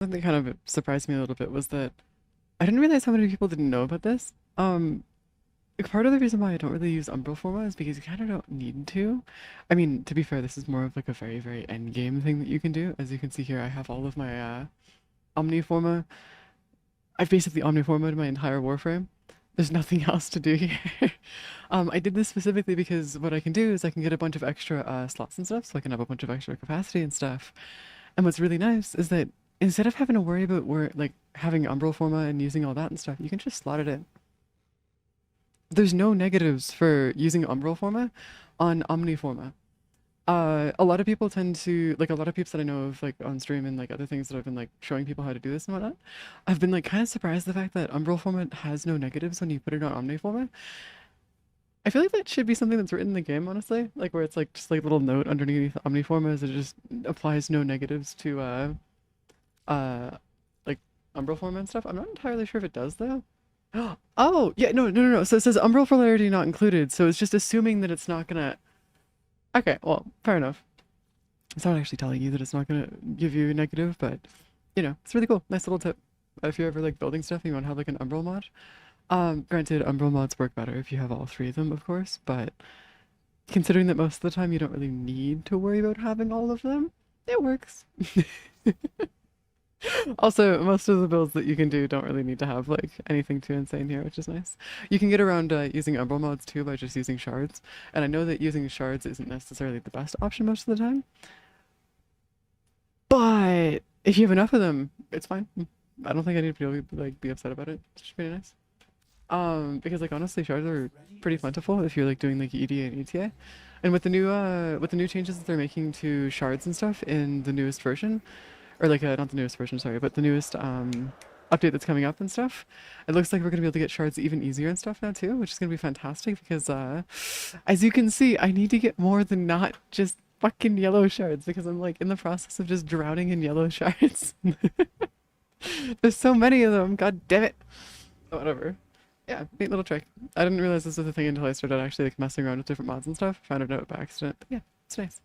Something that kind of surprised me a little bit was that I didn't realize how many people didn't know about this. Like, part of the reason why I don't really use umbral forma is because you kind of don't need to. I mean, to be fair, this is more of like a very, very end game thing that you can do. As you can see here, I have all of my omniforma. I've basically omniformaed my entire warframe. There's nothing else to do here. I did this specifically because what I can do is I can get a bunch of extra slots and stuff, so I can have a bunch of extra capacity and stuff. And what's really nice is that instead of having to worry about where like having umbral forma and using all that and stuff, you can just slot it in. There's no negatives for using umbral forma on omniforma. A lot of people tend to like a lot of peeps that I know of like on stream and like other things that I've been like showing people how to do this and whatnot. I've been like kind of surprised the fact that umbral format has no negatives when you put it on omniforma. I feel like that should be something that's written in the game, honestly. Like where it's like just like a little note underneath omniforma is it just applies no negatives to uh like umbral forma and stuff. I'm not entirely sure if it does though. Oh, yeah, no. So it says umbral polarity not included, so it's just assuming that it's not gonna. Okay, well, fair enough. It's not actually telling you that it's not gonna give you a negative, but it's really cool. Nice little tip. If you're ever like building stuff and you want to have like an umbral mod. Granted, umbral mods work better if you have all three of them, of course, but considering that most of the time you don't really need to worry about having all of them, it works. Also, most of the builds that you can do don't really need to have like anything too insane here, which is nice. You can get around using umbral mods too by just using shards, and I know that using shards isn't necessarily the best option most of the time, but if you have enough of them, it's fine. I don't think I need to be upset about it. It's just pretty nice. Because like honestly, shards are pretty plentiful if you're like doing like EDA and ETA. And with the new changes that they're making to shards and stuff in the newest version, or like not the newest version, sorry, but the newest update that's coming up and stuff, it looks like we're gonna be able to get shards even easier and stuff now too, which is gonna be fantastic because as you can see, I need to get more than not just fucking yellow shards because I'm like in the process of just drowning in yellow shards. There's so many of them, god damn it. Whatever. Yeah, neat little trick. I didn't realize this was a thing until I started actually like messing around with different mods and stuff. Found it out by accident. But yeah, it's nice.